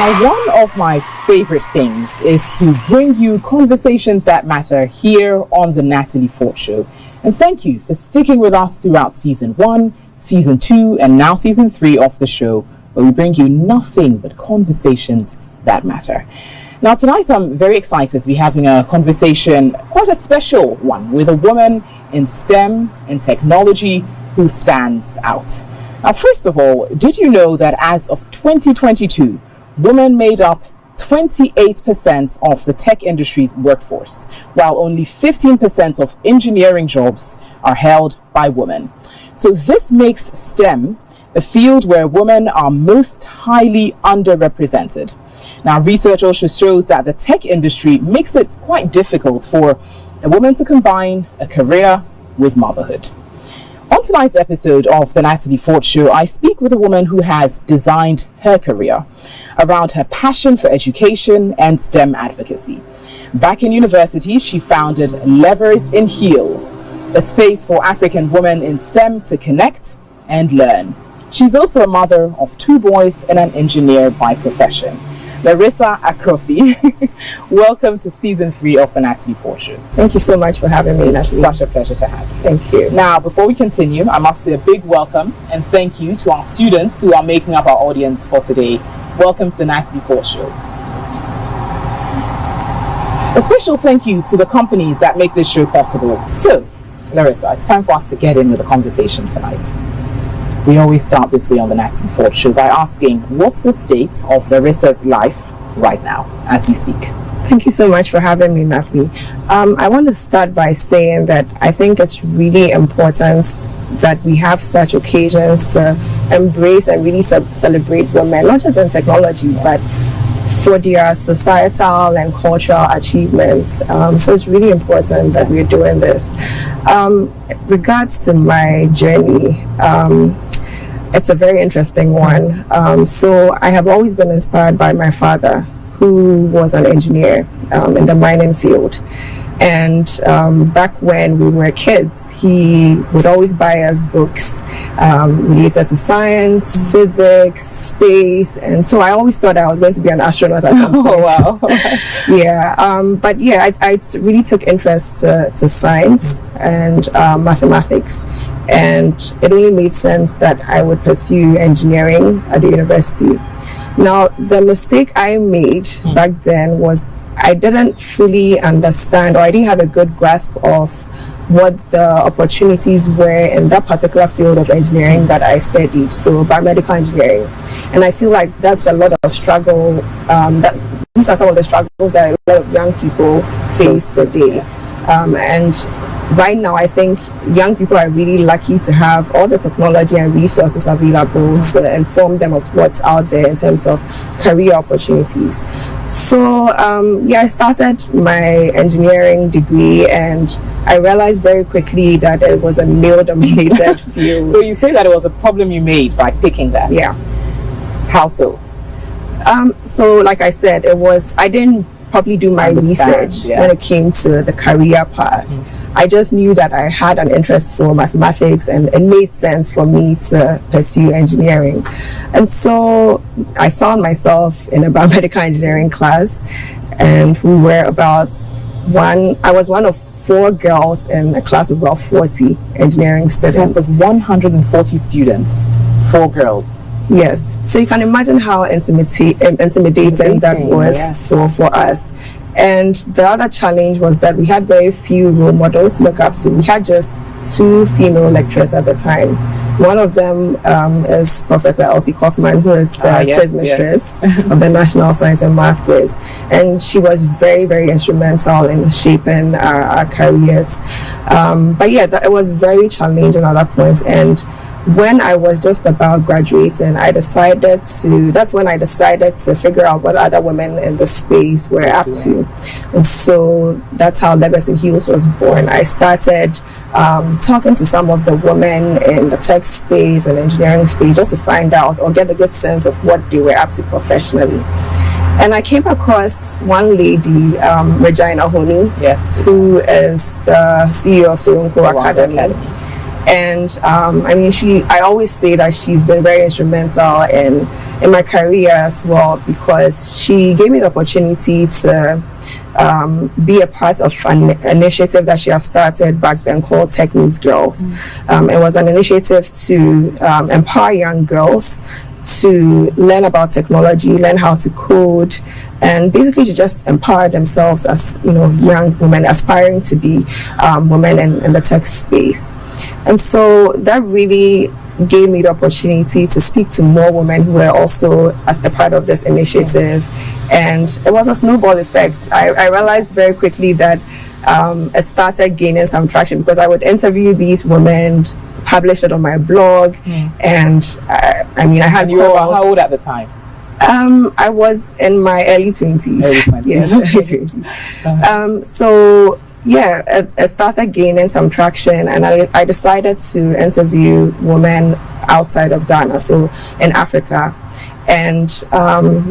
Now, one of my favorite things is to bring you conversations that matter here on the Natalie Fort Show. And thank you for sticking with us throughout season 1, season 2, and now season 3 of the show, where we bring you nothing but conversations that matter. Now, tonight I'm very excited to be having a conversation, quite a special one, with a woman in STEM and technology who stands out. Now, first of all, did you know that as of 2022, women made up 28% of the tech industry's workforce, while only 15% of engineering jobs are held by women? So this makes STEM a field where women are most highly underrepresented. Now, research also shows that the tech industry makes it quite difficult for a woman to combine a career with motherhood. On tonight's episode of the Natalie Fort Show, I speak with a woman who has designed her career around her passion for education and STEM advocacy. Back in university, she founded Levers in Heels, a space for African women in STEM to connect and learn. She's also a mother of 2 boys and an engineer by profession. Larissa Akrofi, welcome to season 3 of the Natalie Fort Show. Thank you so much for having me, It's such a pleasure to have you. Thank you. Now, before we continue, I must say a big welcome and thank you to our students who are making up our audience for today. Welcome to the Natalie Fort Show. A special thank you to the companies that make this show possible. So, Larissa, it's time for us to get in with the conversation tonight. We always start this way on the Natalie Fort Show by asking, what's the state of Larissa's life right now as we speak? Thank you so much for having me, Natalie. I want to start by saying that I think it's really important that we have such occasions to embrace and really celebrate women, not just in technology, but for their societal and cultural achievements. So it's really important that we're doing this. Regards to my journey, it's a very interesting one. So I have always been inspired by my father, who was an engineer in the mining field. And back when we were kids, he would always buy us books related to science, physics, space. And so I always thought I was going to be an astronaut at some point. Oh, wow. Yeah. But yeah, I really took interest to science and mathematics. And it only made sense that I would pursue engineering at the university. Now, the mistake I made back then was I didn't fully understand, or I didn't have a good grasp of what the opportunities were in that particular field of engineering that I studied, so biomedical engineering. And I feel like that's a lot of struggle, these are some of the struggles that a lot of young people face today. And right now, I think young people are really lucky to have all the technology and resources available to inform them of what's out there in terms of career opportunities. So, I started my engineering degree and I realized very quickly that it was a male-dominated field. So you say that it was a problem you made by picking that? Yeah. How so? So, like I said, I didn't probably do my research when it came to the career part. I just knew that I had an interest for mathematics and it made sense for me to pursue engineering. And so I found myself in a biomedical engineering class, and we were I was one of 4 girls in a class of about 40 engineering students. Class of 140 students, 4 girls. Yes. So you can imagine how intimidating that was, yes, for us. And the other challenge was that we had very few role models to look up to. We had just 2 female lecturers at the time. One of them is Professor Elsie Kaufman, who is the quiz mistress of the National Science and Math Quiz. And she was very, very instrumental in shaping our careers. But yeah, it was very challenging at that point. And when I was just about graduating, that's when I decided to figure out what other women in the space were up to. And so that's how Levers in Heels was born. I started talking to some of the women in the tech space and engineering space just to find out or get a good sense of what they were up to professionally. And I came across one lady, Regina Honu, who is the CEO of Sorunko Academy. And I mean, I always say that she's been very instrumental in my career as well, because she gave me the opportunity to be a part of an initiative that she has started back then called Tech News Girls. It was an initiative to empower young girls to learn about technology, learn how to code, and basically to just empower themselves as, you know, young women aspiring to be women in the tech space. And so that really gave me the opportunity to speak to more women who were also as a part of this initiative. And it was a snowball effect. I realized very quickly that it started gaining some traction, because I would interview these women, publish it on my blog, and I mean, I had And you were calls. how old at the time? I was in my early 20s. Early 20s. Yes, early 20s. So yeah, it started gaining some traction, and I decided to interview women outside of Ghana, so in Africa. And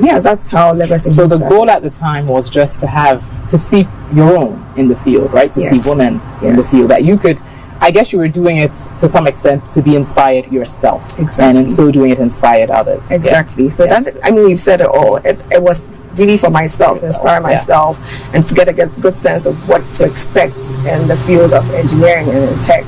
yeah, that's how Legacy. So the goal at the time was just to see your own in the field, right? To see women in the field, that you could, I guess you were doing it to some extent to be inspired yourself. Exactly. And in so doing it inspired others. Exactly. So that, I mean, you've said it all. It was really for myself, to inspire myself, and to get a good sense of what to expect in the field of engineering and in tech.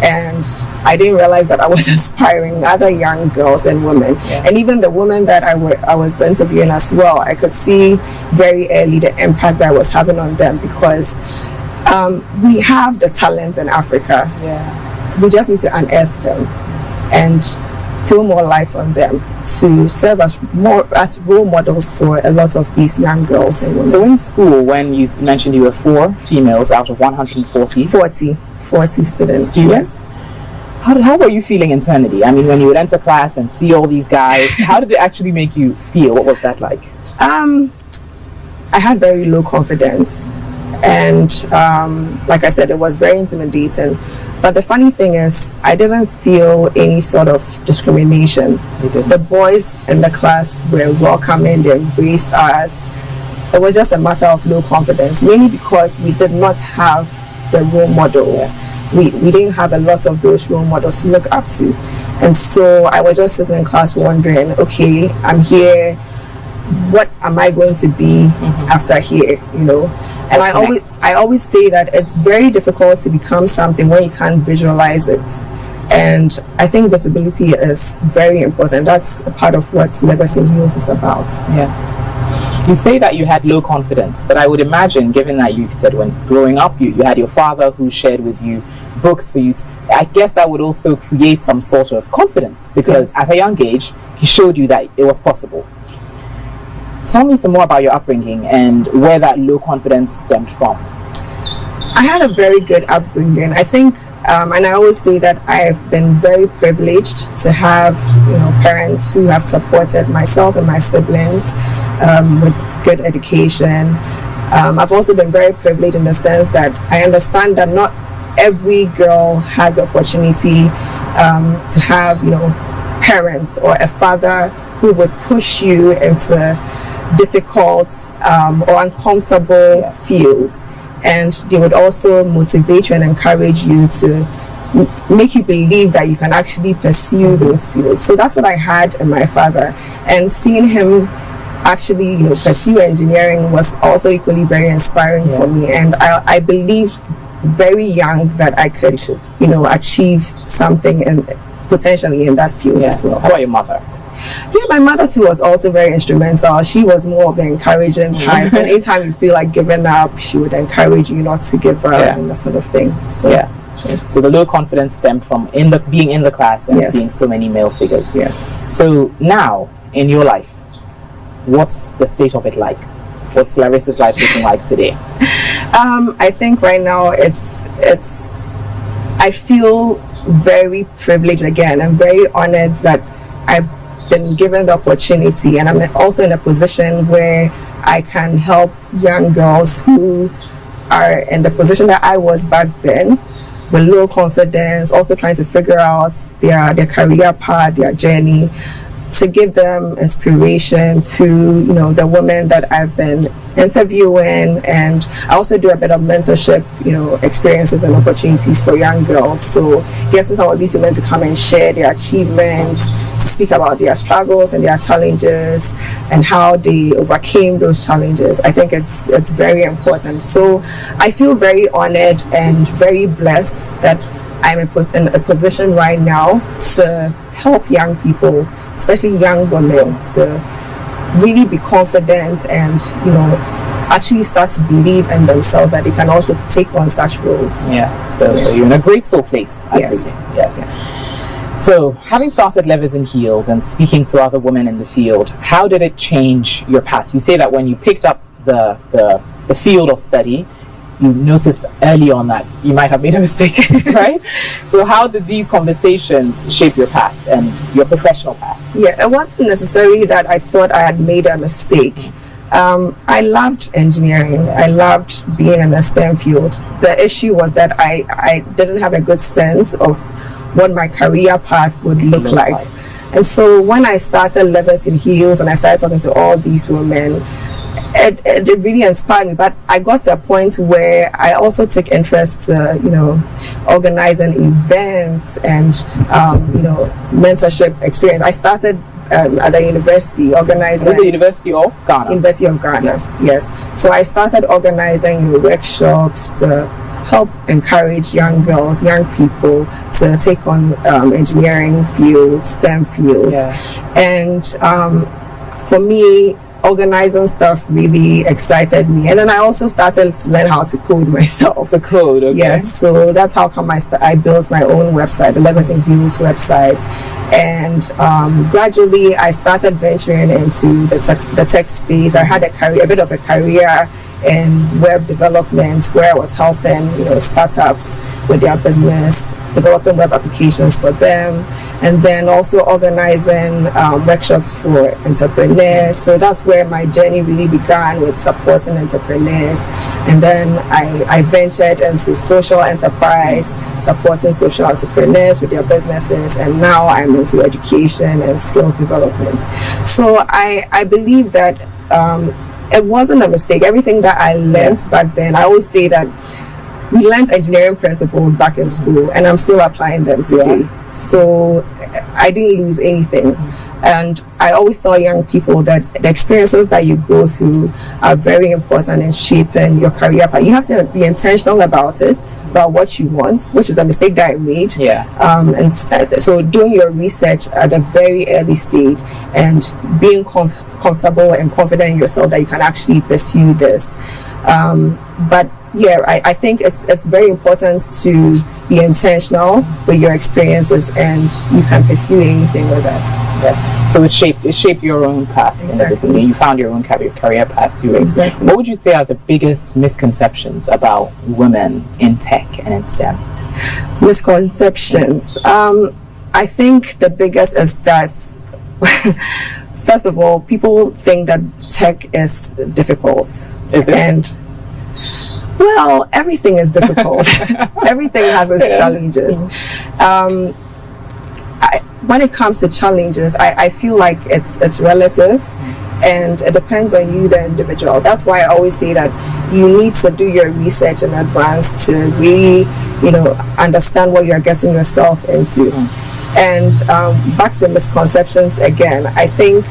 And I didn't realize that I was inspiring other young girls and women, and even the women that I was interviewing as well. I could see very early the impact that I was having on them, because we have the talent in Africa. We just need to unearth them and throw more light on them to serve as role models for a lot of these young girls and women. So in school, when you mentioned you were 4 females out of 140? 40 students. Yes. How were you feeling internally? I mean, when you would enter class and see all these guys, how did it actually make you feel? What was that like? I had very low confidence, and like I said, it was very intimidating. But the funny thing is, I didn't feel any sort of discrimination. The boys in the class were welcoming, they embraced us. It was just a matter of low confidence, mainly because we did not have the role models. We didn't have a lot of those role models to look up to. And so I was just sitting in class wondering, okay, I'm here, what am I going to be after here, you know? And I always say that it's very difficult to become something when you can't visualize it. And I think visibility is very important. That's a part of what Legacy in Heels is about. You say that you had low confidence, but I would imagine, given that you said when growing up you had your father who shared with you books for you, I guess that would also create some sort of confidence, because at a young age he showed you that it was possible. Tell me some more about your upbringing and where that low confidence stemmed from. I had a very good upbringing. I think, and I always say that I've been very privileged to have, you know, parents who have supported myself and my siblings with good education. I've also been very privileged in the sense that I understand that not every girl has the opportunity to have, you know, parents or a father who would push you into difficult or uncomfortable fields, and they would also motivate you and encourage you to make you believe that you can actually pursue those fields. So that's what I had in my father, and seeing him actually, you know, pursue engineering was also equally very inspiring for me. And I believed very young that I could, you know, achieve something and potentially in that field as well. How about your mother? Yeah, my mother too was also very instrumental. She was more of an encouraging type, and anytime you feel like giving up, she would encourage you not to give up and that sort of thing. So so the low confidence stemmed from being in the class and seeing so many male figures. So now in your life, what's the state of it like? What's Larissa's life looking like today? I think right now it's I feel very privileged again. I'm very honored that I've been given the opportunity, and I'm also in a position where I can help young girls who are in the position that I was back then, with low confidence, also trying to figure out their career path, their journey, to give them inspiration through, the women that I've been interviewing, and I also do a bit of mentorship, experiences and opportunities for young girls. So getting some of these women to come and share their achievements, to speak about their struggles and their challenges and how they overcame those challenges, I think it's very important. So I feel very honored and very blessed that I'm in a position right now to help young people, especially young women, to really be confident and, actually start to believe in themselves that they can also take on such roles. Yeah, so you're in a grateful place. Yes. Yes. So, having started Lovers in Heels and speaking to other women in the field, how did it change your path? You say that when you picked up the field of study, you noticed early on that you might have made a mistake, right? So how did these conversations shape your path and your professional path? Yeah, it wasn't necessarily that I thought I had made a mistake. I loved engineering. I loved being in the STEM field. The issue was that I didn't have a good sense of what my career path would look like. And so when I started Lovers in Heels and I started talking to all these women, it really inspired me. But I got to a point where I also took interest, organizing events and, mentorship experience. I started at the university organizing. This is the University of Ghana. University of Ghana, yes. So I started organizing workshops to help encourage young girls, young people to take on engineering fields, STEM fields. Yeah. And for me, organizing stuff really excited me, and then I also started to learn how to code myself. The code, okay. Yes, so that's how come I built my own website, the Lovers in Heels website, and gradually I started venturing into the tech space. I had a bit of a career in web development where I was helping startups with their business, developing web applications for them, and then also organizing workshops for entrepreneurs. So that's where my journey really began, with supporting entrepreneurs. And then I ventured into social enterprise, supporting social entrepreneurs with their businesses, and now I'm into education and skills development. So I believe that it wasn't a mistake. Everything that I learned back then, I always say that we learned engineering principles back in school, and I'm still applying them today. Yeah. So I didn't lose anything. And I always tell young people that the experiences that you go through are very important in shaping your career path. You have to be intentional about it, about what you want, which is a mistake that I made. Yeah. And so doing your research at a very early stage and being comfortable and confident in yourself that you can actually pursue this. But yeah, I think it's very important to be intentional with your experiences, and you can pursue anything with that. Yeah. So it shaped your own path. Exactly. And you found your own career path through it. Exactly. What would you say are the biggest misconceptions about women in tech and in STEM? Misconceptions. I think the biggest is that first of all, people think that tech is difficult. Is it? And well, everything is difficult. Everything has its challenges. When it comes to challenges, I feel like it's relative, and it depends on you, the individual. That's why I always say that you need to do your research in advance to really, understand what you're getting yourself into. And back to misconceptions again, I think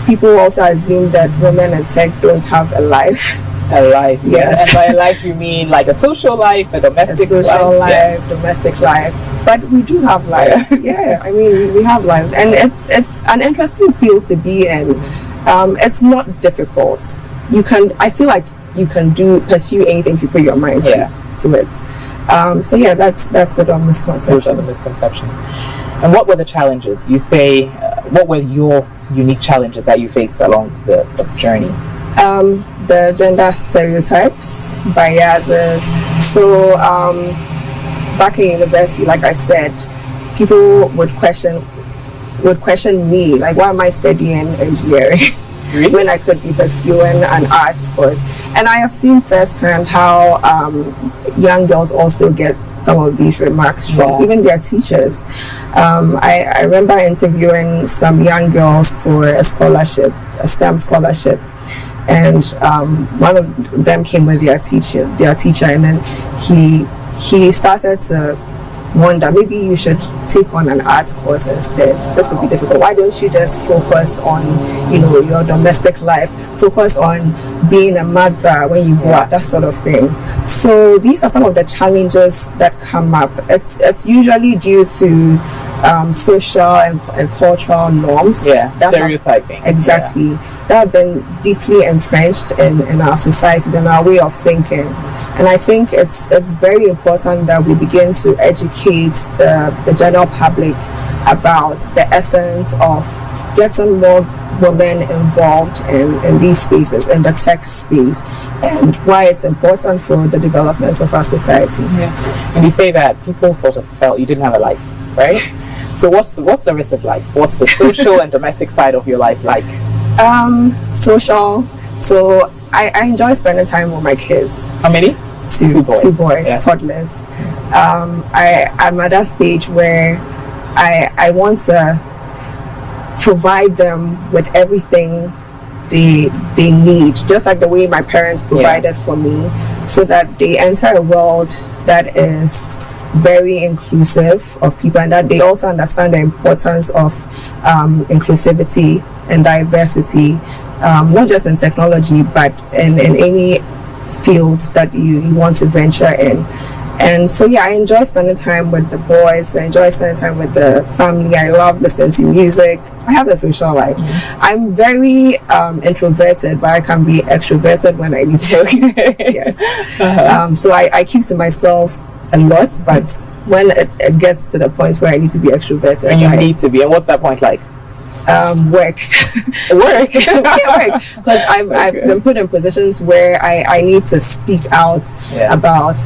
people also assume that women in tech don't have a life. A life, yes. And by a life you mean like a social life, a domestic life, yeah. Domestic life. But we do have lives. Yeah, I mean, we have lives, and it's an interesting field to be in. It's not difficult. I feel like you can pursue anything if you put your mind to it. So yeah, that's the misconception. Those are the misconceptions. And what were the challenges? You say, what were your unique challenges that you faced along the journey? The gender stereotypes, biases. So back in university, like I said, people would question me, like, why am I studying engineering? Really? When I could be pursuing an arts course? And I have seen firsthand how young girls also get some of these remarks from even their teachers. I remember interviewing some young girls for a scholarship, a STEM scholarship, and one of them came with their teacher, and then he started to wonder, maybe you should take on an arts course instead. This would be difficult. Why don't you just focus on, your domestic life, focus on being a mother when you grow up, that sort of thing. So these are some of the challenges that come up. It's usually due to social and cultural norms. Stereotyping. Exactly. That have been deeply entrenched in our societies and our way of thinking. And I think it's very important that we begin to educate the general public about the essence of getting more women involved in these spaces, in the tech space, and why it's important for the development of our society. And you say that people sort of felt you didn't have a life, right? So what's Larissa's life? What's the social and domestic side of your life like? Social. So I enjoy spending time with my kids. How many? Two boys, toddlers. I'm at that stage where I want to provide them with everything they need, just like the way my parents provided for me, so that they enter a world that is very inclusive of people, and that they also understand the importance of inclusivity and diversity, not just in technology but in any field that you want to venture in. And so I enjoy spending time with the boys. I enjoy spending time with the family. I love listening to music. I have a social life. I'm very introverted, but I can be extroverted when I need to. Yes. So I keep to myself a lot, but when it gets to the point where I need to be extroverted, and you need to be, and what's that point like? Work. Because I've been put in positions where I need to speak out about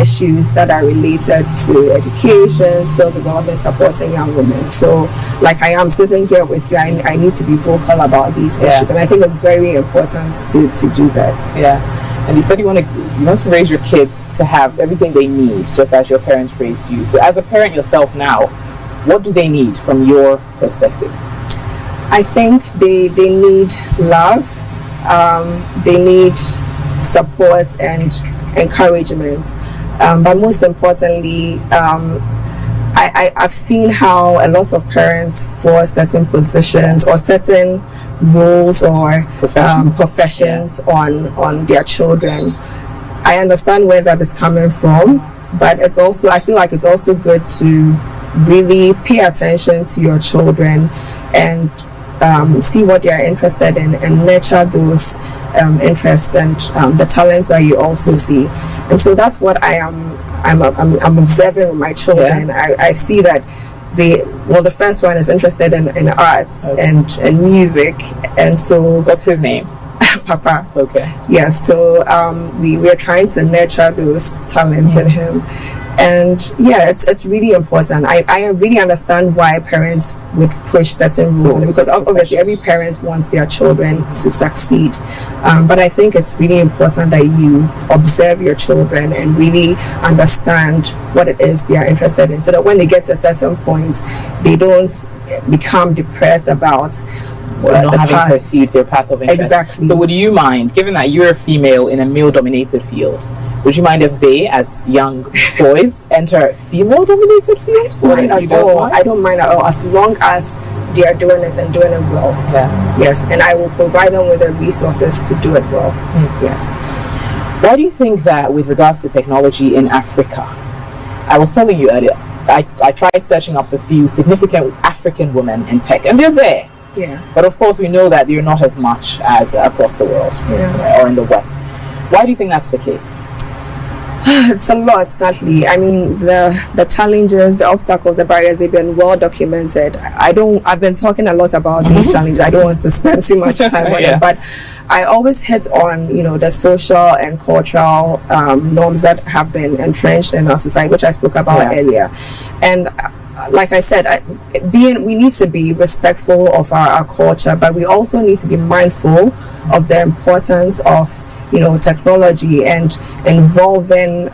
issues that are related to education, skills development, supporting young women. So like I am sitting here with you, I need to be vocal about these issues, and I think it's very important to do that. And you said you want to raise your kids to have everything they need, just as your parents raised you. So as a parent yourself now, what do they need from your perspective? I think they need love, they need support and encouragement, but most importantly, I've seen how a lot of parents force certain positions or certain roles or professions on their children. I understand where that is coming from, but I feel like it's also good to really pay attention to your children and see what they are interested in and nurture those interests and the talents that you also see. And so that's what I'm observing with my children. I see that the first one is interested in arts and music, and so what's his name? Papa. Okay. Yes. So we are trying to nurture those talents in him, and it's really important. I really understand why parents would push certain rules, because obviously every parent wants their children to succeed, but I think it's really important that you observe your children and really understand what it is they are interested in, so that when they get to a certain point, they don't become depressed about not having pursued their path of interest. Exactly. So would you mind, given that you're a female in a male-dominated field, would you mind if they, as young boys, enter a female-dominated field? I don't mind at all, as long as they are doing it and doing it well. Yes, and I will provide them with the resources to do it well. Yes. Why do you think that with regards to technology in Africa, I was telling you earlier, I tried searching up a few significant African women in tech, and they're there. But of course we know that they're not as much as across the world or in the West. Why do you think that's the case? It's a lot, Natalie. I mean, the challenges, the obstacles, the barriers, they've been well documented. I've been talking a lot about these challenges. I don't want to spend too much time on it, but I always hit on, the social and cultural norms that have been entrenched in our society, which I spoke about earlier. And like I said, we need to be respectful of our culture, but we also need to be mindful of the importance of technology and involving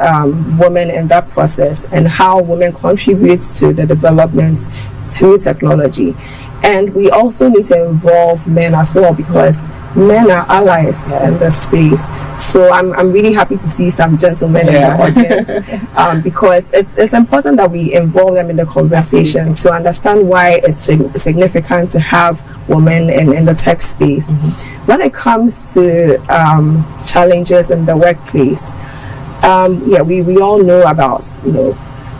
women in that process, and how women contribute to the development through technology. And we also need to involve men as well, because men are allies in this space. So I'm really happy to see some gentlemen in the audience, because it's important that we involve them in the conversation to understand why it's significant to have women in the tech space. When it comes to challenges in the workplace, we all know about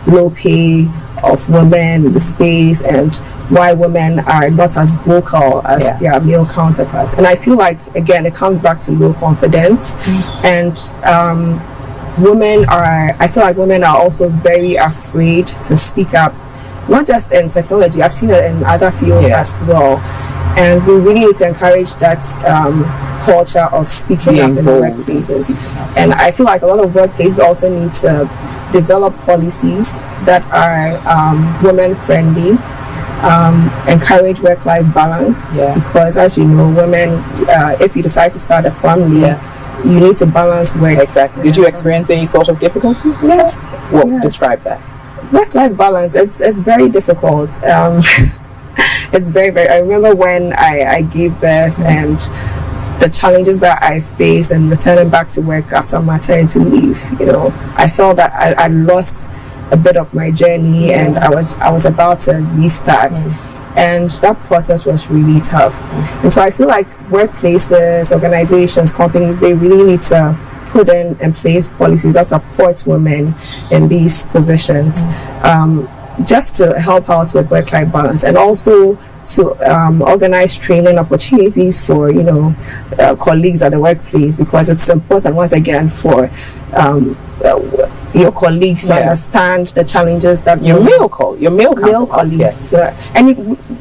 low pay of women in the space, and why women are not as vocal as their male counterparts. And I feel like, again, it comes back to low confidence. And I feel like women are also very afraid to speak up, not just in technology. I've seen it in other fields as well. And we really need to encourage that culture of speaking up in the workplaces. And I feel like a lot of workplaces also need to develop policies that are women friendly, encourage work-life balance, because as you know, women, if you decide to start a family, you need to balance work. Exactly. Did you experience any sort of difficulty? Yes. Describe that. Work-life balance, it's very difficult. It's very, very, I remember when I gave birth and the challenges that I faced and returning back to work after maternity leave. I felt that I lost a bit of my journey, and I was about to restart, and that process was really tough. And so I feel like workplaces, organizations, companies, they really need to put in place policies that support women in these positions, just to help out with work-life balance, and also to organize training opportunities for colleagues at the workplace, because it's important, once again, for your colleagues to understand the challenges that your male colleagues, and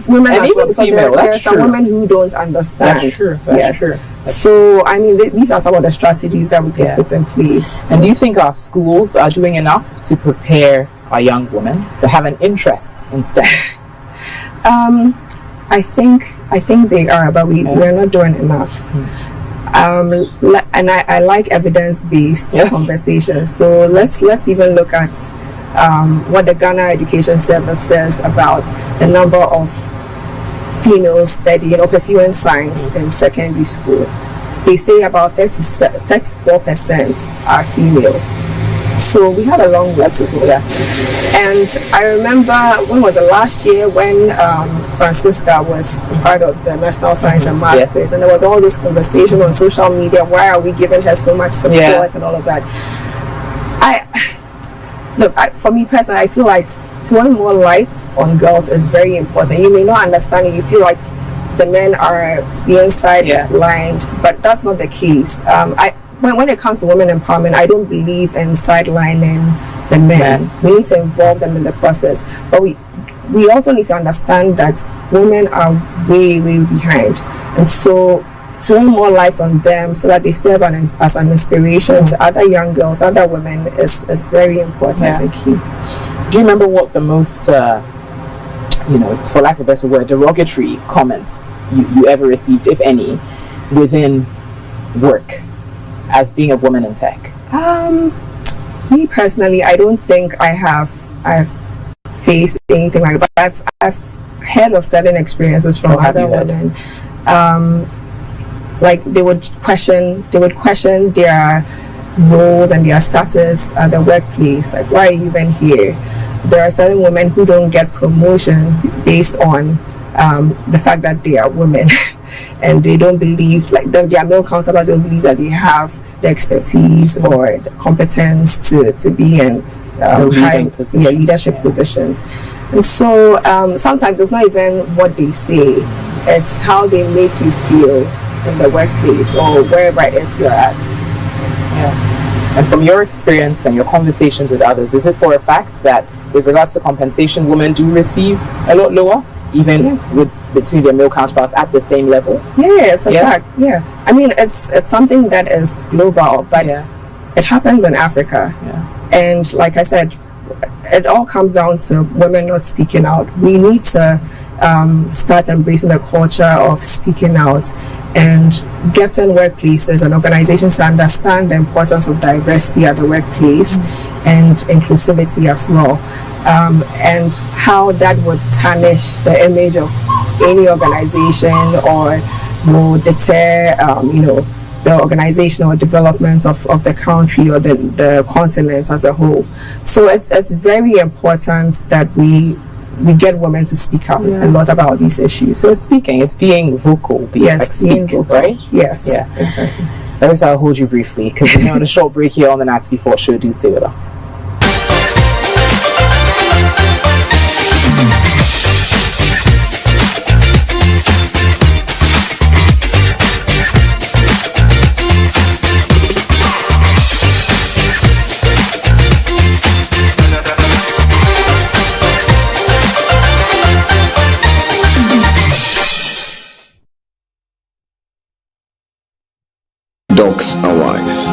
women and as even well, female. There are some women who don't understand. That's true. That's true. So I mean, these are some of the strategies that we can put in place. And do you think our schools are doing enough to prepare our young women to have an interest in STEM? I think they are, but we're not doing enough. And I like evidence-based conversations. So let's even look at what the Ghana Education Service says about the number of females pursuing science in secondary school. They say about 34% are female. So we have a long way to go. And I remember, when was it, last year, when Francisca was part of the National Science and Math Quiz, and there was all this conversation on social media, why are we giving her so much support and all of that. For me personally, I feel like throwing more light on girls is very important. You may not understand it, you feel like the men are being sidelined, but that's not the case. When it comes to women empowerment, I don't believe in sidelining the men. We need to involve them in the process. But we also need to understand that women are way, way behind. And so throwing more light on them so that they stay as an inspiration to other young girls, other women is very important and key. Do you remember what the most, for lack of a better word, derogatory comments you ever received, if any, within work as being a woman in tech? Me personally, I don't think I've faced anything like that, but I've heard of certain experiences from other women. Like they would question their roles and their status at the workplace. Like, why are you even here? There are certain women who don't get promotions based on the fact that they are women. And they don't believe, like their male counterparts don't believe that they have the expertise or the competence to be in high leadership positions. And so sometimes it's not even what they say, it's how they make you feel in the workplace or wherever it is you're at. And from your experience and your conversations with others, is it for a fact that with regards to compensation, women do receive a lot lower, even between their male counterparts at the same level? It's a fact. I mean, it's something that is global, but it happens in Africa. And like I said, it all comes down to women not speaking out. We need to start embracing the culture of speaking out and getting workplaces and organizations to understand the importance of diversity at the workplace and inclusivity as well, and how that would tarnish the image of any organization or will deter, the organizational development of the country or the continent as a whole. So it's very important that we get women to speak up a lot about these issues. So speaking, it's being vocal, being vocal, right? Yes. Yeah, exactly. Larissa, I'll hold you briefly because we're on a short break here on the Natalie Fort Show. Do stay with us. Dogs are wise.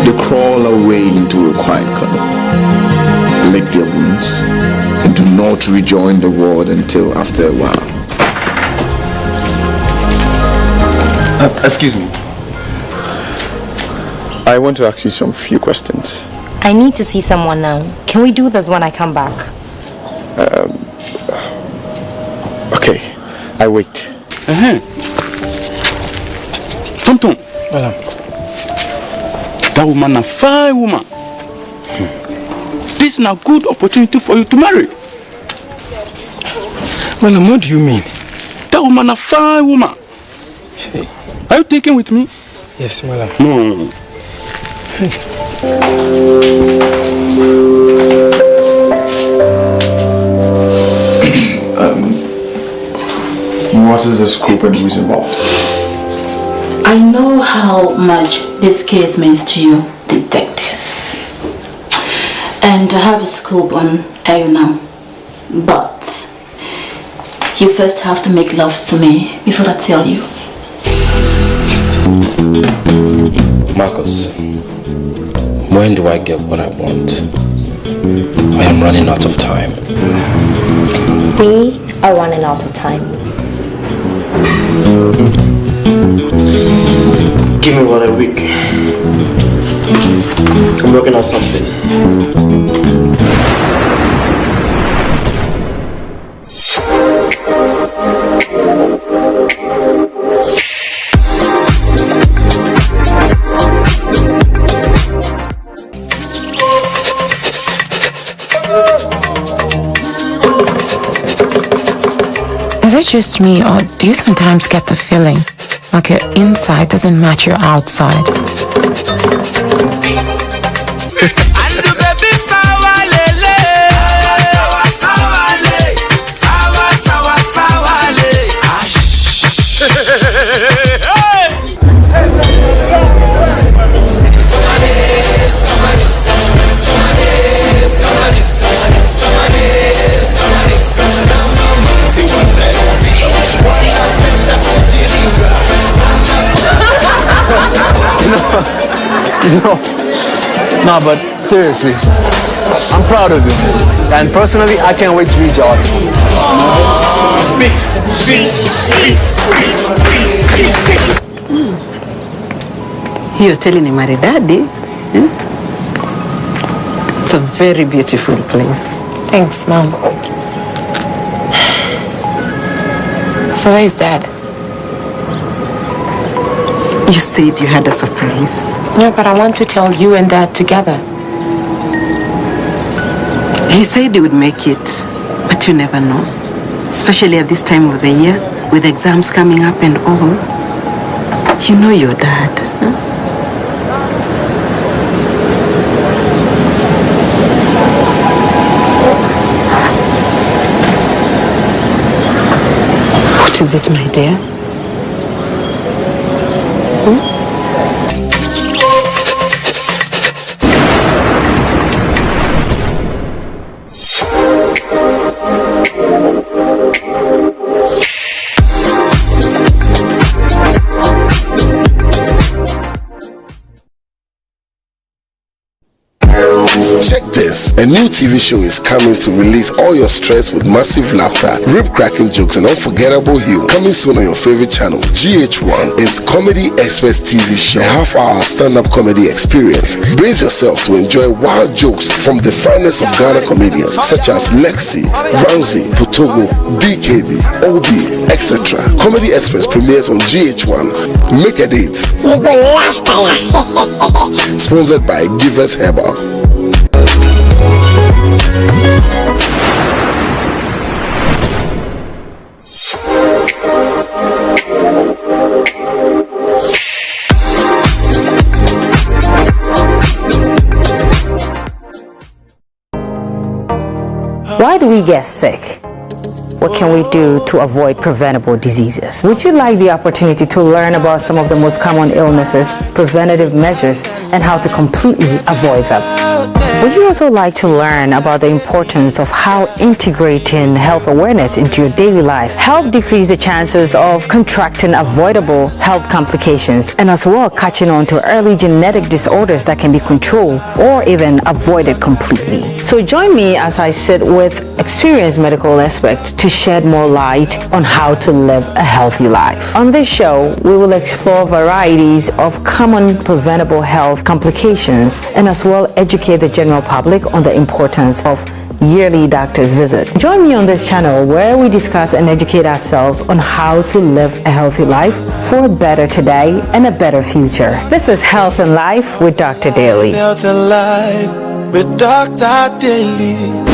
They crawl away into a quiet corner, lick their wounds, and do not rejoin the world until after a while. Excuse me. I want to ask you some few questions. I need to see someone now. Can we do this when I come back? Okay, I wait. Tonton. That woman a fine woman. This is a good opportunity for you to marry. Well, what do you mean? That woman a fine woman. Hey. Are you thinking with me? Yes, madam. No. What is the scope and who is involved? I know how much this case means to you, detective. And I have a scoop on Ayuna. But you first have to make love to me before I tell you. Marcus, when do I get what I want? I am running out of time. We are running out of time. Give me about a week. I'm working on something. Is it just me, or do you sometimes get the feeling like your inside doesn't match your outside? No, but seriously, I'm proud of you. And personally, I can't wait to read your article. You're telling him my daddy? It's a very beautiful place. Thanks, Mom. So where is Dad? You said you had a surprise. No, but I want to tell you and Dad together. He said he would make it, but you never know. Especially at this time of the year, with exams coming up and all. You know your dad, huh? What is it, my dear? Check this. A new TV show is coming to release all your stress with massive laughter, rib-cracking jokes, and unforgettable humor. Coming soon on your favorite channel, GH1 is Comedy Express TV show, a half-hour stand-up comedy experience. Brace yourself to enjoy wild jokes from the finest of Ghana comedians such as Lexi, Ramsey, Potogo, DKB, Obi, etc. Comedy Express premieres on GH1. Make a date. You will laugh. Sponsored by Givers Herbal. Why do we get sick? What can we do to avoid preventable diseases? Would you like the opportunity to learn about some of the most common illnesses, preventative measures, and how to completely avoid them? Would you also like to learn about the importance of how integrating health awareness into your daily life help decrease the chances of contracting avoidable health complications, and as well catching on to early genetic disorders that can be controlled or even avoided completely? So join me as I sit with experienced medical experts to shed more light on how to live a healthy life. On this show, we will explore varieties of common preventable health complications and as well educate the general public on the importance of yearly doctor's visit. Join me on this channel where we discuss and educate ourselves on how to live a healthy life for a better today and a better future. This is Health and Life with Dr. Daly. Health and Life with Dr. Daly.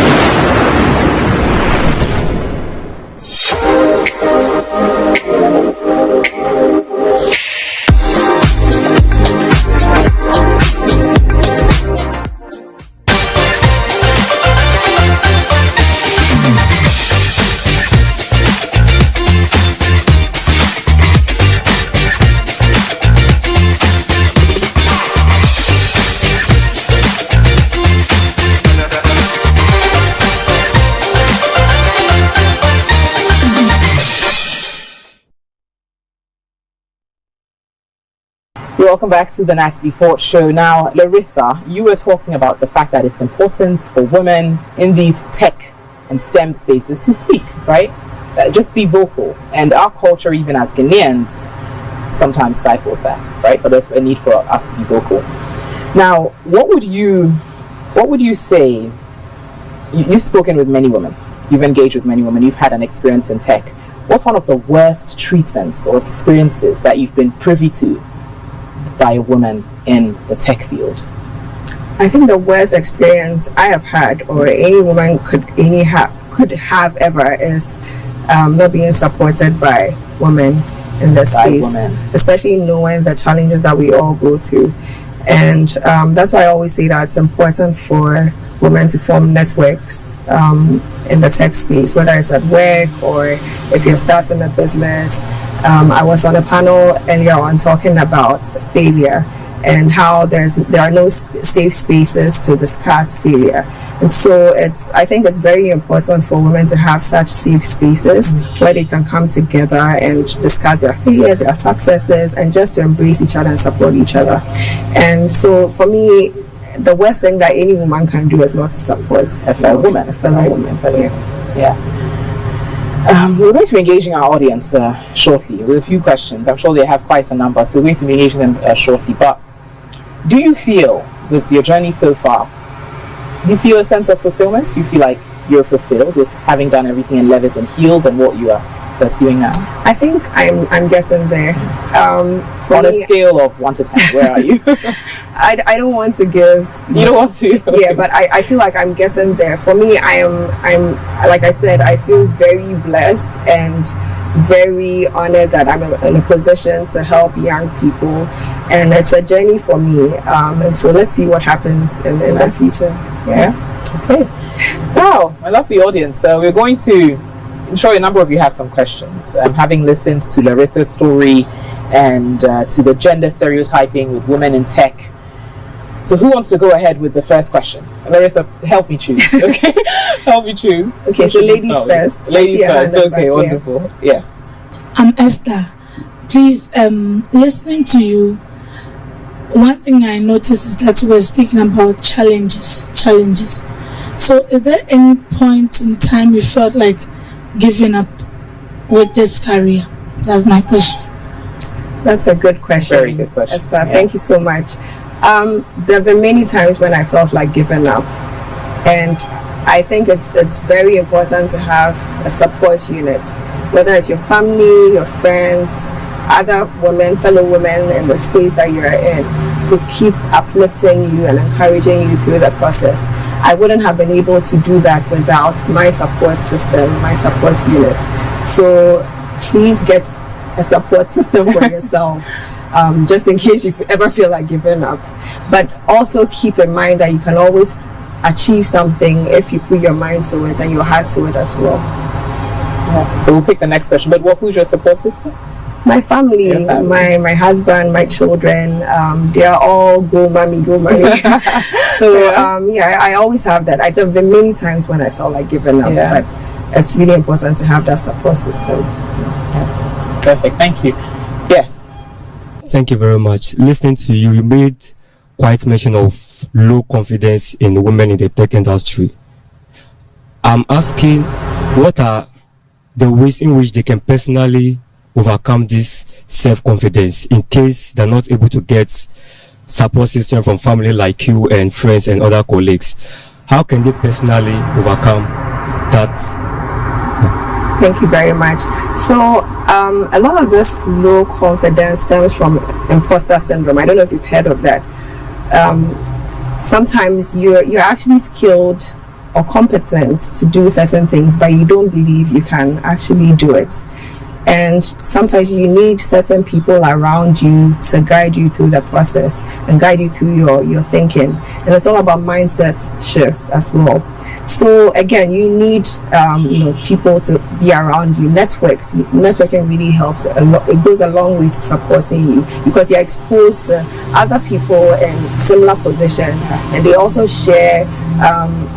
Welcome back to the NATALIE Fort Show. Now, Larissa, you were talking about the fact that it's important for women in these tech and STEM spaces to speak, right? Just be vocal. And our culture, even as Ghanaians, sometimes stifles that, right? But there's a need for us to be vocal. Now, what would you say? You've spoken with many women. You've engaged with many women. You've had an experience in tech. What's one of the worst treatments or experiences that you've been privy to by a woman in the tech field? I think the worst experience I have had, or any woman could have ever, is not being supported by women in the space, especially knowing the challenges that we all go through. And that's why I always say that it's important for women to form networks in the tech space, whether it's at work or if you're starting a business. I was on a panel earlier on talking about failure and how there are no safe spaces to discuss failure. And so I think it's very important for women to have such safe spaces where they can come together and discuss their failures, their successes, and just to embrace each other and support each other. And so for me, the worst thing that any woman can do is not to support a fellow woman. Yeah. We're going to be engaging our audience shortly with a few questions. I'm sure they have quite a number, so we're going to be engaging them shortly. But do you feel, with your journey so far, do you feel a sense of fulfillment? Do you feel like you're fulfilled with having done everything in levers and heels and what you are pursuing now? I think I'm getting there. On a scale of 1 to 10, where are you? I don't want to give. You don't want to? Okay. Yeah, but I feel like I'm getting there. For me, I'm like I said, I feel very blessed and very honored that I'm in a position to help young people, and it's a journey for me. And so let's see what happens in the future. Yeah. Okay. Wow, I love the audience. So we're going to. I'm sure a number of you have some questions. Having listened to Larissa's story and to the gender stereotyping with women in tech. So who wants to go ahead with the first question? Larissa, help me choose. Okay, help me choose. Okay, so ladies first. Ladies first. Okay, wonderful. Yes. I'm Esther. Please, listening to you, one thing I noticed is that you were speaking about challenges. So is there any point in time you felt like giving up with this career? That's my question. That's a good question. Very good question. Esther, thank you so much. There have been many times when I felt like giving up, and I think it's very important to have a support unit, whether it's your family, your friends, other women, fellow women in the space that you're in, to keep uplifting you and encouraging you through the process. I wouldn't have been able to do that without my support system, my support unit. So please get a support system for yourself, just in case you ever feel like giving up. But also keep in mind that you can always achieve something if you put your mind to it and your heart to it as well. Yeah. So we'll pick the next question. But who's your support system? My family, my husband, my children, they are all go mommy. So I always have that. There have been many times when I felt like giving up, but it's really important to have that support system. Perfect, thank you. Yes. Thank you very much. Listening to you, you made quite mention of low confidence in women in the tech industry. I'm asking, what are the ways in which they can personally overcome this self-confidence in case they're not able to get support system from family like you and friends and other colleagues? How can they personally overcome that? Thank you very much. So a lot of this low confidence stems from imposter syndrome. I don't know if you've heard of that. Sometimes you're actually skilled or competent to do certain things, but you don't believe you can actually do it. And sometimes you need certain people around you to guide you through the process and guide you through your thinking. And it's all about mindset shifts as well. So again, you need people to be around you. Networking really helps a lot. It goes a long way to supporting you because you're exposed to other people in similar positions, and they also share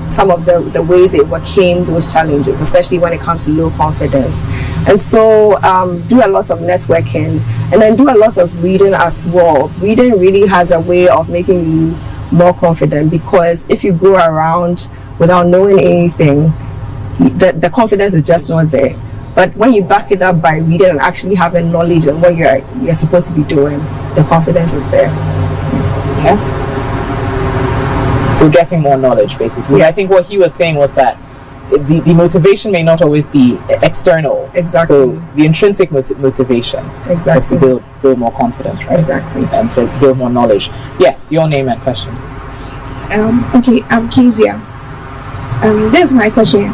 some of the ways they overcame those challenges, especially when it comes to low confidence. And so do a lot of networking, and then do a lot of reading as well. Reading really has a way of making you more confident, because if you go around without knowing anything, the confidence is just not there. But when you back it up by reading and actually having knowledge of what you're supposed to be doing, the confidence is there. Yeah. So getting more knowledge, basically. Yes. I think what he was saying was that the motivation may not always be external. Exactly. So the intrinsic motivation is to build more confidence, right? Exactly. And to build more knowledge. Yes, your name and question. Okay, I'm Kezia. This is my question.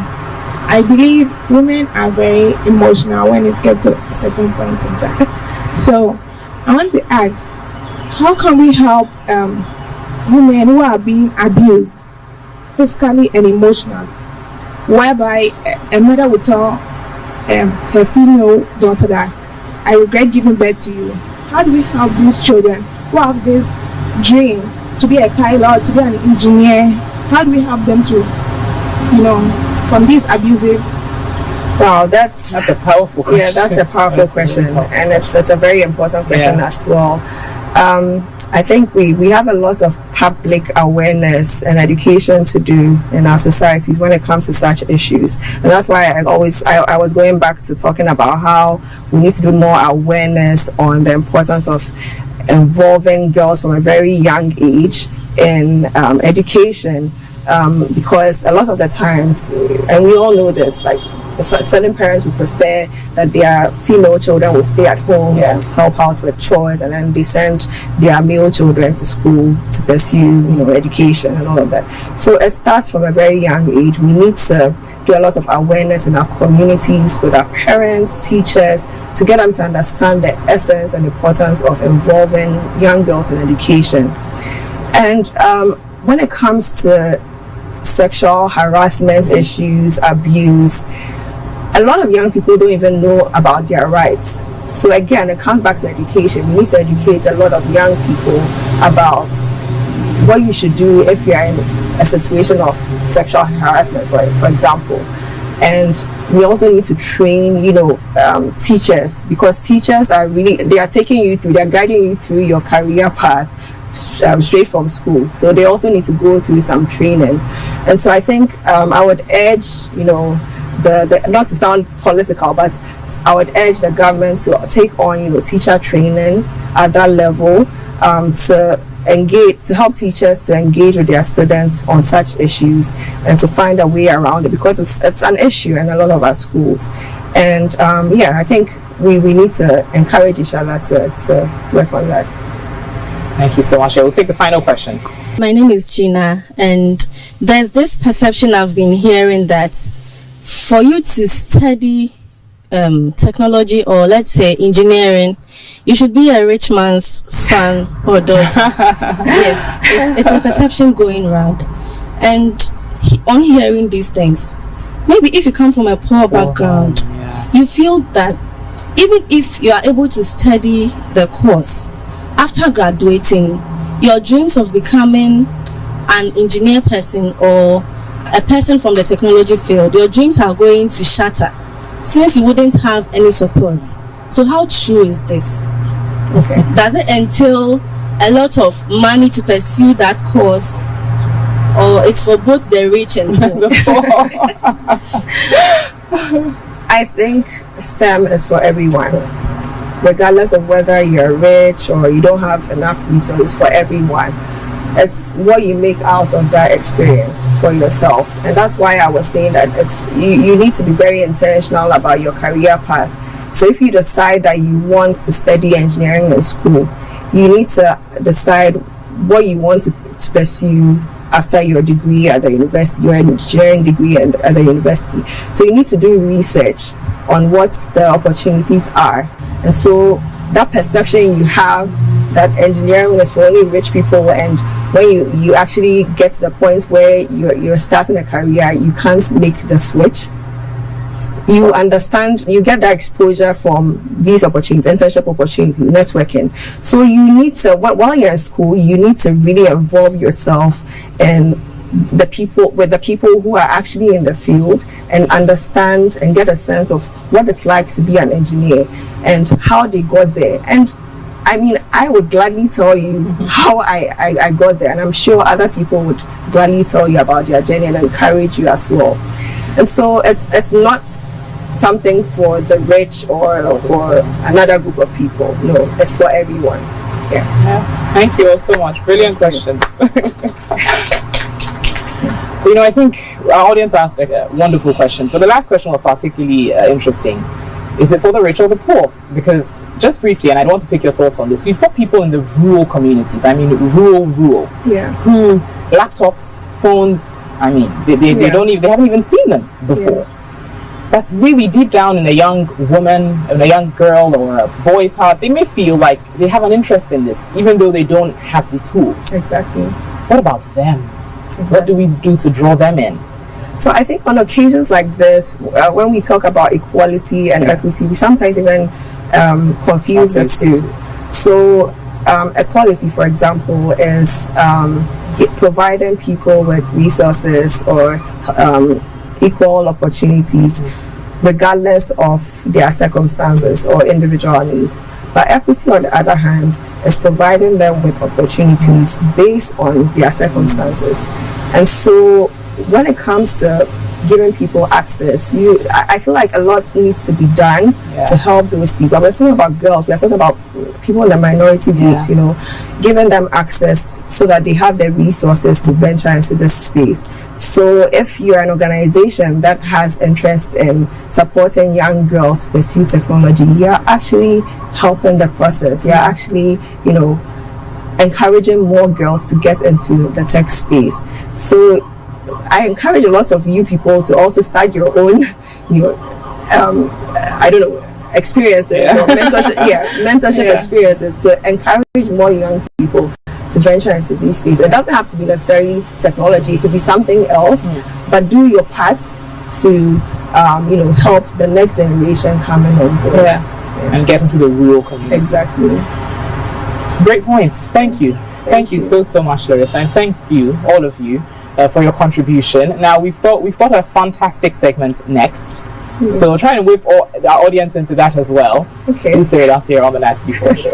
I believe women are very emotional when it gets to a certain point in time. So I want to ask, how can we help women who are being abused physically and emotionally, whereby a mother would tell her female daughter that I regret giving birth to you? How do we help these children who have this dream to be a pilot, to be an engineer? How do we help them to, from this abusive? Wow, that's a powerful question. Yeah, that's a powerful question, and it's a very important question as well. I think we have a lot of public awareness and education to do in our societies when it comes to such issues, and that's why I was going back to talking about how we need to do more awareness on the importance of involving girls from a very young age in education, because a lot of the times, and we all know this, like certain parents would prefer that their female children will stay at home and help out with chores, and then they send their male children to school to pursue education and all of that. So it starts from a very young age. We need to do a lot of awareness in our communities with our parents, teachers, to get them to understand the essence and importance of involving young girls in education. And when it comes to sexual harassment issues, abuse, a lot of young people don't even know about their rights. So again, it comes back to education. We need to educate a lot of young people about what you should do if you're in a situation of sexual harassment, for example. And we also need to train, teachers, because teachers are really, they are taking you through, they're guiding you through your career path. straight from school, so they also need to go through some training. And so I think I would urge, you know, the not to sound political, but I would urge the government to take on, you know, teacher training at that level, to help teachers to engage with their students on such issues and to find a way around it, because it's an issue in a lot of our schools. And I think we need to encourage each other to work on that. Thank you so much. I will take the final question. My name is Gina, and there's this perception I've been hearing that for you to study technology, or let's say engineering, you should be a rich man's son or daughter. Yes, it's a perception going around. And on hearing these things, maybe if you come from a poor background, you feel that even if you are able to study the course, after graduating, your dreams of becoming an engineer person or a person from the technology field, your dreams are going to shatter since you wouldn't have any support. So how true is this? Okay. Does it entail a lot of money to pursue that course, or it's for both the rich and poor? I think STEM is for everyone, regardless of whether you're rich or you don't have enough resources. For everyone, it's what you make out of that experience for yourself. And that's why I was saying that you need to be very intentional about your career path. So if you decide that you want to study engineering in school, you need to decide what you want to pursue after your degree at the university, your engineering degree at the university. So you need to do research on what the opportunities are. And so that perception you have that engineering is for only rich people, and when you actually get to the point where you're starting a career, you can't make the switch. You understand, you get that exposure from these opportunities, internship opportunities, networking. So you need to, while you're in school, you need to really involve yourself in with the people who are actually in the field, and understand and get a sense of what it's like to be an engineer and how they got there. And I mean, I would gladly tell you how I got there, and I'm sure other people would gladly tell you about their journey and encourage you as well. And so it's not something for the rich or for another group of people. No, it's for everyone. Yeah. Thank you all so much. Brilliant questions. You know, I think our audience asked wonderful questions, but the last question was particularly interesting. Is it for the rich or the poor? Because just briefly, and I don't want to pick your thoughts on this, we've got people in the rural communities, I mean rural, yeah, who laptops, phones, I mean, they haven't even seen them before. Yes. But really deep down in a young woman, in a young girl or a boy's heart, they may feel like they have an interest in this, even though they don't have the tools. Exactly. What about them? Exactly. What do we do to draw them in? So I think on occasions like this, when we talk about equality and equity, we sometimes even confuse the two. So equality, for example, is providing people with resources or equal opportunities regardless of their circumstances or individual needs. But equity, on the other hand, is providing them with opportunities based on their circumstances. And so when it comes to giving people access, I feel like a lot needs to be done to help those people. We're talking about girls, we're talking about people in the minority groups, you know, giving them access so that they have the resources to venture into this space. So if you're an organization that has interest in supporting young girls to pursue technology, you're actually helping the process. You're actually, you know, encouraging more girls to get into the tech space. So I encourage a lot of you people to also start your own, you know, I don't know, experiences, or mentorship experiences to encourage more young people to venture into these spaces. It doesn't have to be necessarily technology; it could be something else. But do your part to, you know, help the next generation coming on board. And get into the rural community. Exactly. Great points. Thank you. Thank you so much, Larissa, and thank you, all of you, for your contribution. Now we've got a fantastic segment next, so try and whip our audience into that as well. Okay. Please stay with us here on the NATALIE Fort Show.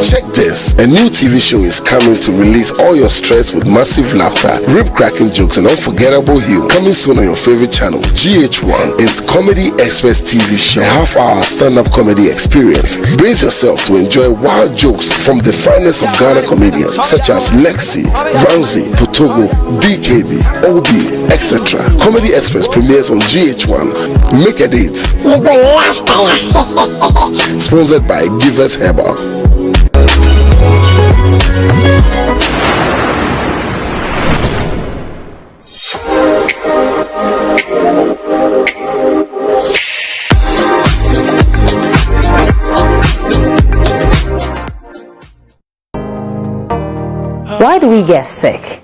Check this, a new TV show is coming to release all your stress with massive laughter, rib-cracking jokes and unforgettable humor. Coming soon on your favorite channel, GH1. It's Comedy Express TV show, a half-hour stand-up comedy experience. Brace yourself to enjoy wild jokes from the finest of Ghana comedians such as Lexi, Ramsey, Potogo, DKB, OB, etc. Comedy Express premieres on GH1. Make a date. You go laugh. Sponsored by Givers Herbal. Why do we get sick?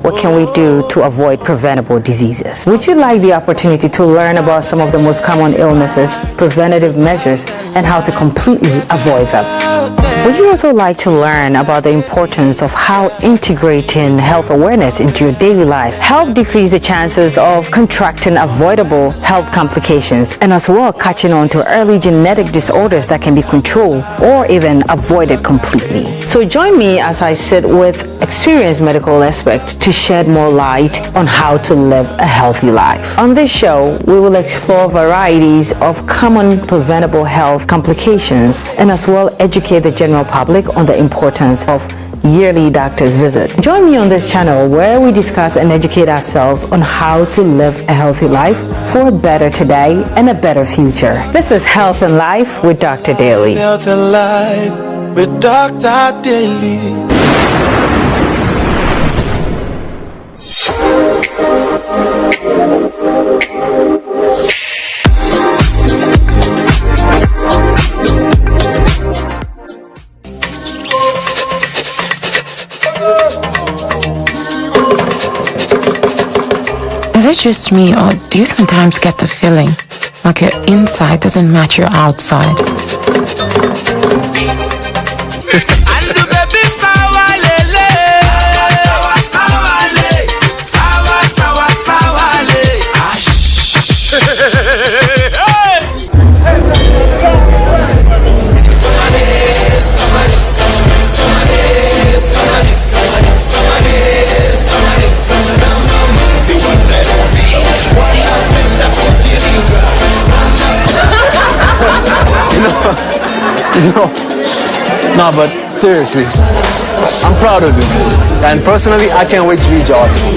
What can we do to avoid preventable diseases? Would you like the opportunity to learn about some of the most common illnesses, preventative measures, and how to completely avoid them? Would you also like to learn about the importance of how integrating health awareness into your daily life help decrease the chances of contracting avoidable health complications and as well catching on to early genetic disorders that can be controlled or even avoided completely? So join me as I sit with experienced medical experts to shed more light on how to live a healthy life. On this show, we will explore varieties of common preventable health complications and as well educate the general public on the importance of yearly doctor's visit. Join me on this channel where we discuss and educate ourselves on how to live a healthy life for a better today and a better future. This is Health and Life with Dr. Daly. Health and Life with Dr. Daly. Is it just me, or do you sometimes get the feeling like your inside doesn't match your outside? No, but seriously, I'm proud of you. And personally, I can't wait to read your article.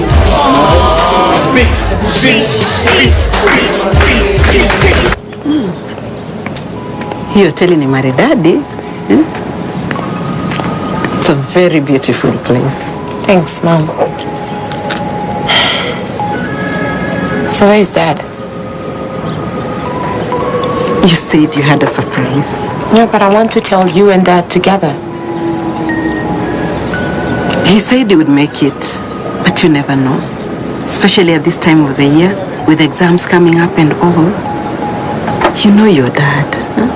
You're telling him Maridadi? It's a very beautiful place. Thanks, Mom. So where is Dad? You said you had a surprise. Yeah, but I want to tell you and Dad together. He said he would make it, but you never know. Especially at this time of the year, with exams coming up and all. You know your dad, huh?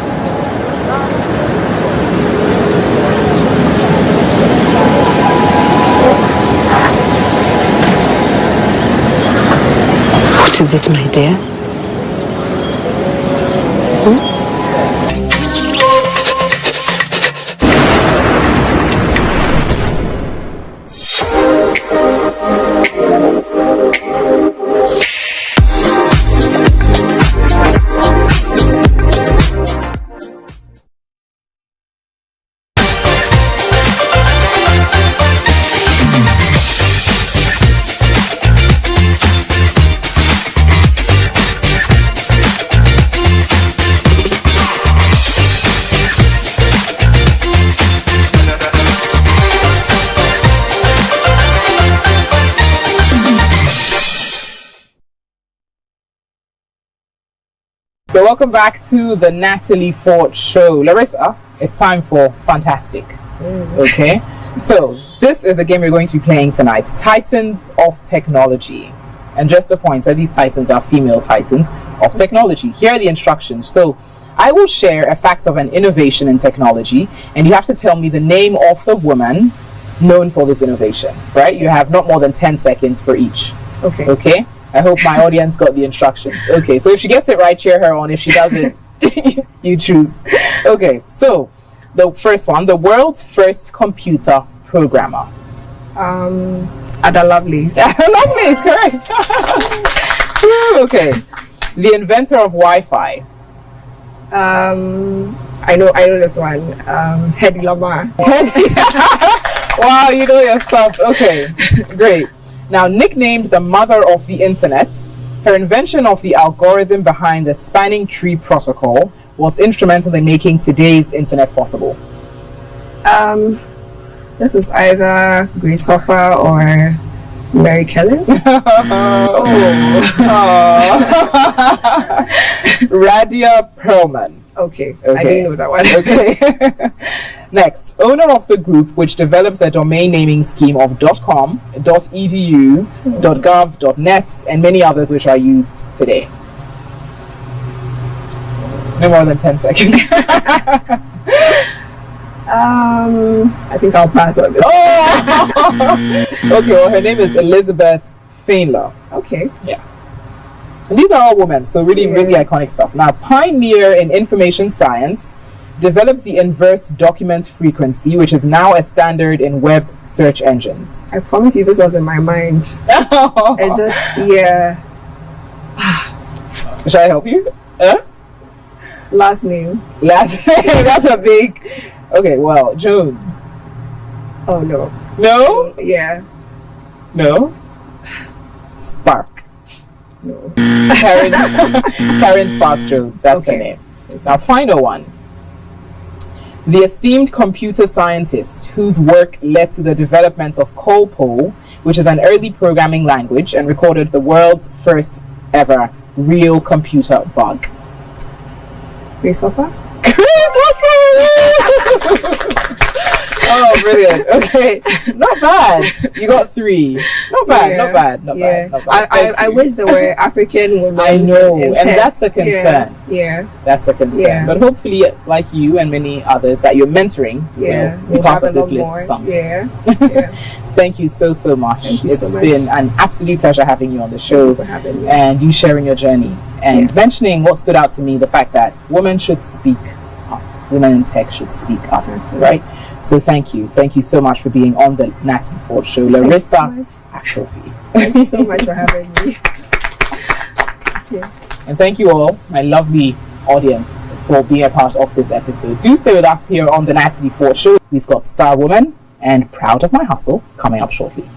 What is it, my dear? So welcome back to the Natalie Fort Show. Larissa, it's time for Fantastic. Okay, so this is the game we're going to be playing tonight, Titans of Technology. And just a pointer, these titans are female titans of technology. Here are the instructions. So I will share a fact of an innovation in technology, and you have to tell me the name of the woman known for this innovation, right? You have not more than 10 seconds for each. Okay. Okay? I hope my audience got the instructions. Okay, so if she gets it right, cheer her on. If she doesn't, you choose. Okay, so the first one, the world's first computer programmer. Ada Lovelace. Ada Lovelace, correct. Okay. The inventor of Wi-Fi. I know this one. Hedy Lamar. Wow, you know your stuff. Okay, great. Now, nicknamed the mother of the internet, her invention of the algorithm behind the spanning tree protocol was instrumental in making today's internet possible. This is either Grace Hopper or Mary Kelly. Radia Perlman. Okay, I didn't know that one. Okay. Next, owner of the group which developed the domain naming scheme of .com, .edu, .gov, .net, and many others which are used today. No more than 10 seconds. I think I'll pass on this. Okay, well, her name is Elizabeth Fainler. Okay. Yeah. And these are all women, so really, really iconic stuff. Now, pioneer in information science, developed the inverse document frequency, which is now a standard in web search engines. I promise you this was in my mind. And just, yeah. Shall I help you? Last name. Last name, that's a big... Okay, well, Jones. Oh, no. No? Yeah. No? Spark. No. Karen Spark Jones, that's her name. Now, final one. The esteemed computer scientist whose work led to the development of COLPO, which is an early programming language and recorded the world's first ever real computer bug. Grace Hopper? Oh, brilliant. Okay. Not bad. You got 3. Not bad, not bad, not bad. Not bad. I wish there were African women. I know, and that's a concern. Yeah. That's a concern. Yeah. But hopefully, like you and many others that you're mentoring, will be part of this list someday. Yeah. Thank you so much. Thank you so much. It's been an absolute pleasure having you on the show. Thank you for having me. And you sharing your journey. And mentioning what stood out to me, the fact that women should speak up. Women in tech should speak up, right? So thank you so much for being on the Natalie Fort Show. Larissa Ashrofi. Thank you so much for having me. And thank you all, my lovely audience, for being a part of this episode. Do stay with us here on the Natalie Fort Show. We've got Star Woman and Proud of My Hustle coming up shortly.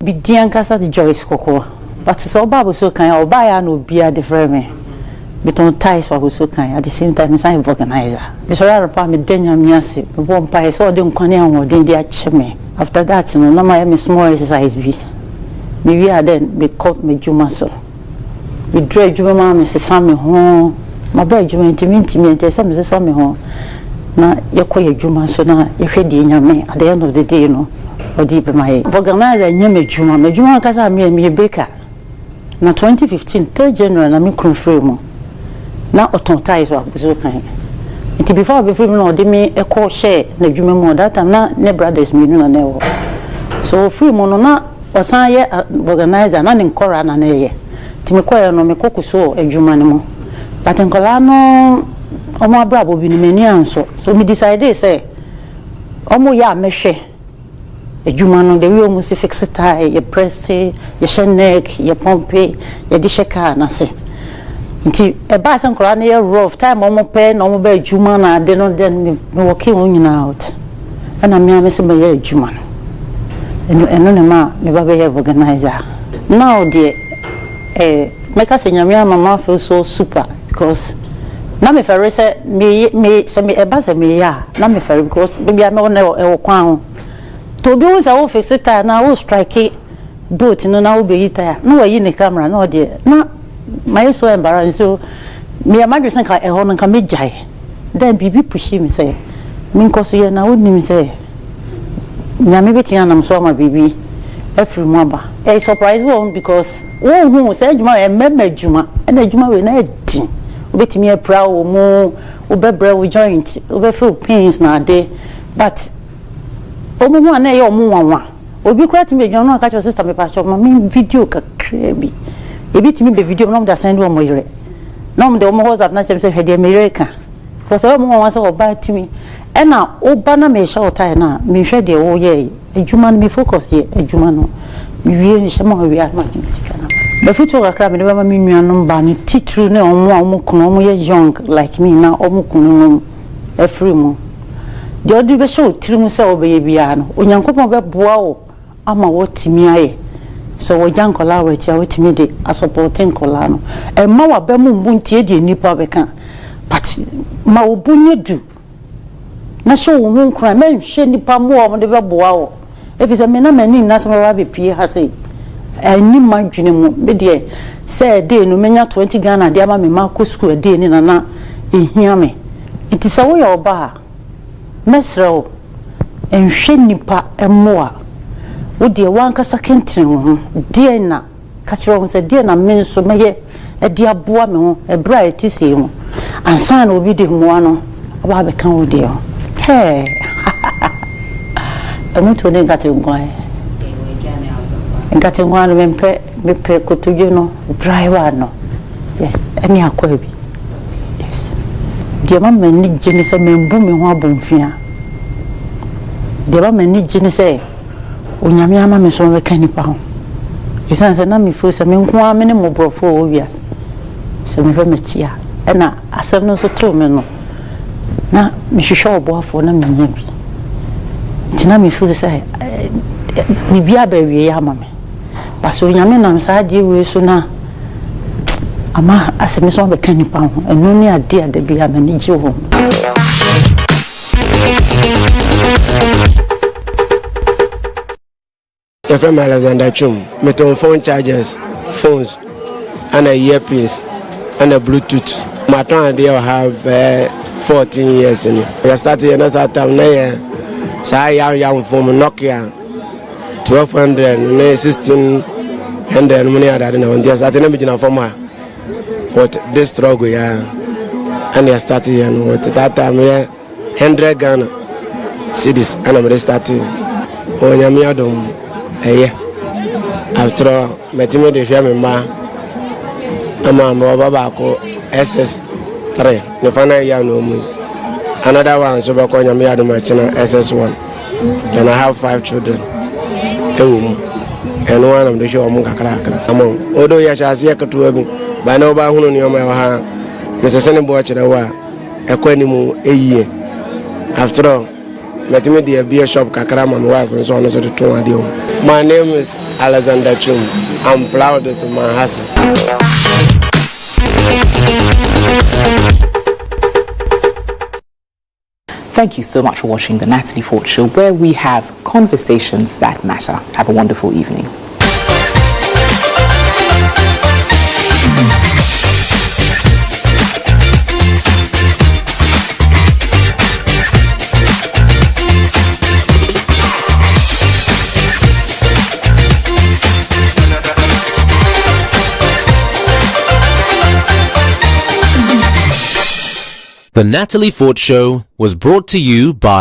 Bidian kasa di Joyce Koko. But so babu so kan oba ya no bia de frame me. Biton ties wa so kan at the same time sign organizer. Me so ra pa me denya me ase. Me bo mpa so de nkwane an den de ache me. After that no na my me small exercise bi. Me wi aden me cop me juma so. Me dra juma ma me se me ho. Ma ba juma ntimi ente se me se me ho. Na yekoye juma so na ye hwedi nyame at the end of the day no. Odi be my organizer nyame juma kasa me baker. Na 2015 3 January na me confirm na otontais wa so kan nti before be film na odi me e call share na dwuma mu that time na ne brothers me no na wo so film no na osan ye organizer na ne nkora na ye nti me koye no me kokuso adwuma ne mu but nkola no omo abrabo bi ni mani anso so me decide say omo ya mehwe adwuma no de we omo si fix tie ye press ye neck ye pompe ye di sheka na se nti e ba san kora na ye rough time omo pe na omo ba adwuma na de no den me working on you out ana me am se me ye adwuma no eno ne ma me ba be ye organizer now de make us nyame mama feel so super because na me ferry say me se me e ba se me ya na me ferry because baby am on e kwan to be we say we fix it na we strike boat no na we be tire no we yi camera no de na my so embarrassed so me am just say e ho no ka me jai then bibi push me say min koso ye na wonim say nyame betia nam so ma bibi every mwaba e surprise won because who say adwuma e mema adwuma e na adwuma we na edin obetimi e pra wo mu obebre wo joint obefeel pains na ade but omo ho na ye omo wanwa obi kura timi adwuma no aka cho sister me pa cho ma min video kakra bi ebi timi be video no da send wo mo yire no de omo WhatsApp na say hede America because omo wanwa so oba timi e na oba na me sha otai na me hwe de wo ye adwuma no me focus ye adwuma no wie ni shema wi a ma timi sika na the future kakra me ba ma me nuanom ba ni titru na omo kono omo ye young like me na omo kono every mo de odi be show trimu se obeye bia no onyankopon be boa wo ama wo timi aye so wo jankola we tia wo timi de supporting kola no e ma wa ba mu mbuntie de nipa be kan but ma wo bunye du na show wo hu nkran ma hwe nipa mo o de be boa wo if is a me na mani na so wa be pie ha sei ani madwene mu be de say dey no menya 20 Ghana de ama me ma ko school dey ni na ehia me it is a wo your ba mesro enhwe nipa emoa wo de wankasa kentin ho de na ka kire ho say de na me nso meye e de aboa me ho e bra e tisi ho ansa na obi de mo ano aba be kan wo de ho hey emi to ne gati ngwan ngati ngwan me pe kutuju no driver no yes emi akwa bi yes de ma me ni jini se me mbu me ho abomfia de ba me ni jini se onyame ama me so me kanipa ho isan se na me fu se me nko ame ne mobrofo o wia se me fa me tia e na asem no so to me no na me hwehwe oboafo na me nya bi tina me fu se mi bia ba wie ya ama me paso nyame na msa die we so na ama asem so be kanipa ho eno ni ade ade bia ma ni ji ho. From Alexander Chum, met on phone chargers, phones, and a earpiece, and a Bluetooth. My time they have 14 years in it. I started another time now. So I young from Nokia 1200, 1600 money. I don't know. Just at the beginning of my what this struggle, yeah. And I started and what that time, yeah, 100 Ghana cities, and I'm starting. Oh, yeah, me after all, metime de hwe me ma ama me baba ko SS3 ne fana ya no mu another one so ba ko nyame ya do ma chena SS1 then I have 5 children ewum and one am de hwe omu kakra amo odo ya chase ya katuwa bi ba na oba hunu ni o ma ha me sese ne bo chira wa ekwani mu eyiye after all metime de be shop kakra ma me wife so no so to ade o. My name is Alexander Chum. I'm proud of my hustle. Thank you so much for watching the Natalie Fort Show, where we have conversations that matter. Have a wonderful evening. The Natalie Fort Show was brought to you by